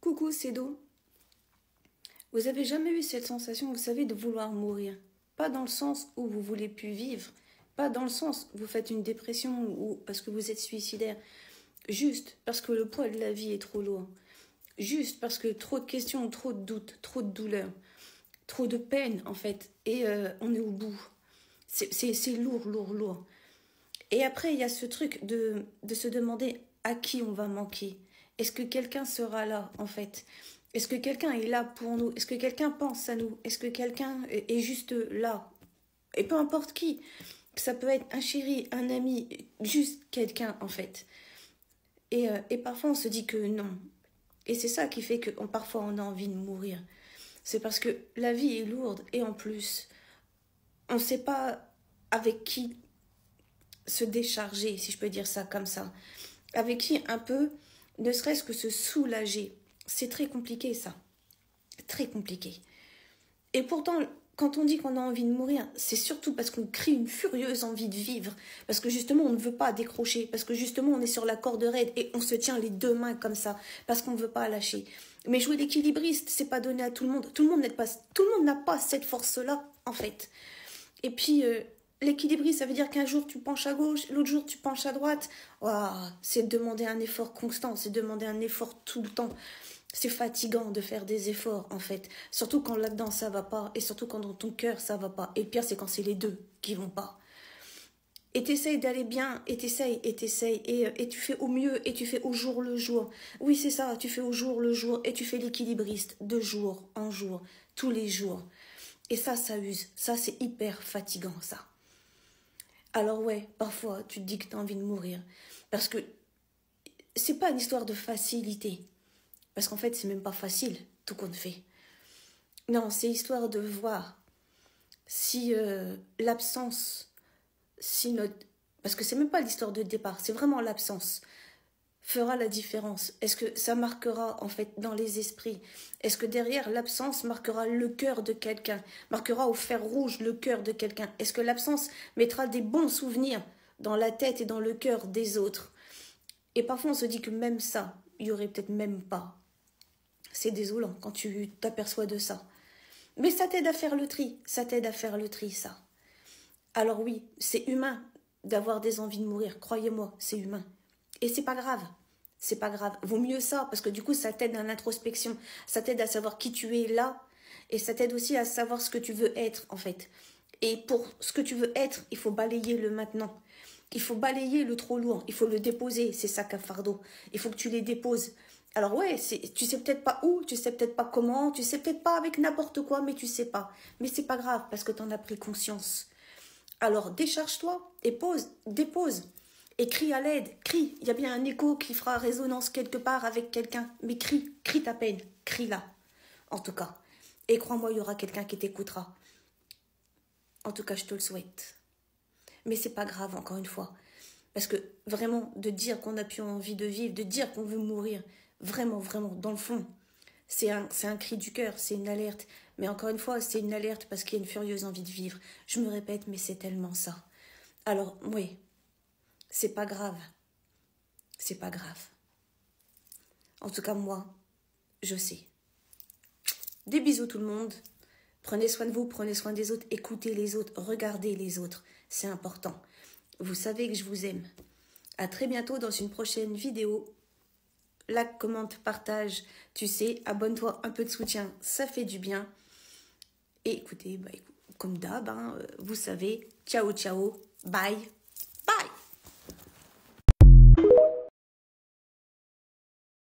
Coucou, c'est Do. Vous avez jamais eu cette sensation, vous savez, de vouloir mourir? Pas dans le sens où vous voulez plus vivre, pas dans le sens où vous faites une dépression ou parce que vous êtes suicidaire, juste parce que le poids de la vie est trop lourd, juste parce que trop de questions, trop de doutes, trop de douleurs, trop de peine en fait, et on est au bout. C'est lourd, lourd, lourd. Et après, il y a ce truc de se demander à qui on va manquer. Est-ce que quelqu'un sera là, en fait? Est-ce que quelqu'un est là pour nous? Est-ce que quelqu'un pense à nous? Est-ce que quelqu'un est juste là? Et peu importe qui. Ça peut être un chéri, un ami, juste quelqu'un, en fait. Et parfois, on se dit que non. Et c'est ça qui fait que parfois, on a envie de mourir. C'est parce que la vie est lourde. Et en plus, on ne sait pas avec qui se décharger, si je peux dire ça comme ça. Avec qui un peu, ne serait-ce que se soulager. C'est très compliqué ça. Très compliqué. Et pourtant, quand on dit qu'on a envie de mourir, c'est surtout parce qu'on crie une furieuse envie de vivre. Parce que justement, on ne veut pas décrocher. Parce que justement, on est sur la corde raide et on se tient les deux mains comme ça. Parce qu'on ne veut pas lâcher. Mais jouer l'équilibriste, c'est pas donné à tout le monde. Tout le monde n'a pas cette force-là, en fait. Et puis, l'équilibriste, ça veut dire qu'un jour tu penches à gauche, l'autre jour tu penches à droite. Wow, c'est demander un effort constant, c'est demander un effort tout le temps. C'est fatigant de faire des efforts, en fait. Surtout quand là-dedans ça va pas, et surtout quand dans ton cœur ça va pas. Et le pire, c'est quand c'est les deux qui vont pas. Et t'essayes d'aller bien, et t'essayes, et tu fais au mieux, et tu fais au jour le jour. Oui, c'est ça, tu fais au jour le jour, et tu fais l'équilibriste de jour en jour, tous les jours. Et ça use. Ça, c'est hyper fatigant, ça. Alors ouais, parfois, tu te dis que tu as envie de mourir. Parce que c'est pas une histoire de facilité. Parce qu'en fait, c'est même pas facile, tout qu'on fait. Non, c'est histoire de voir si l'absence, si notre... Parce que c'est même pas l'histoire de départ, c'est vraiment l'absence. Fera la différence? Est-ce que ça marquera en fait dans les esprits? Est-ce que derrière l'absence marquera le cœur de quelqu'un? Marquera au fer rouge le cœur de quelqu'un? Est-ce que l'absence mettra des bons souvenirs dans la tête et dans le cœur des autres? Et parfois on se dit que même ça, il y aurait peut-être même pas. C'est désolant quand tu t'aperçois de ça. Mais ça t'aide à faire le tri. Ça t'aide à faire le tri, ça. Alors oui, c'est humain d'avoir des envies de mourir. Croyez-moi, c'est humain. Et c'est pas grave. C'est pas grave. Vaut mieux ça, parce que du coup, ça t'aide à l'introspection. Ça t'aide à savoir qui tu es là. Et ça t'aide aussi à savoir ce que tu veux être, en fait. Et pour ce que tu veux être, il faut balayer le maintenant. Il faut balayer le trop lourd. Il faut le déposer, ces sacs à fardeau. Il faut que tu les déposes. Alors ouais, tu sais peut-être pas où, tu sais peut-être pas comment, tu sais peut-être pas avec n'importe quoi, mais tu sais pas. Mais c'est pas grave, parce que t'en as pris conscience. Alors décharge-toi et dépose. Et crie à l'aide, crie. Il y a bien un écho qui fera résonance quelque part avec quelqu'un. Mais crie ta peine, crie-la. En tout cas. Et crois-moi, il y aura quelqu'un qui t'écoutera. En tout cas, je te le souhaite. Mais c'est pas grave, encore une fois. Parce que vraiment, de dire qu'on n'a plus envie de vivre, de dire qu'on veut mourir, vraiment, vraiment, dans le fond, c'est un cri du cœur, c'est une alerte. Mais encore une fois, c'est une alerte parce qu'il y a une furieuse envie de vivre. Je me répète, mais c'est tellement ça. Alors, oui, c'est pas grave. C'est pas grave. En tout cas, moi, je sais. Des bisous tout le monde. Prenez soin de vous, prenez soin des autres, écoutez les autres, regardez les autres. C'est important. Vous savez que je vous aime. À très bientôt dans une prochaine vidéo. Like, commente, partage, tu sais, abonne-toi, un peu de soutien, ça fait du bien. Et écoutez, comme d'hab, vous savez, ciao, ciao, bye, bye.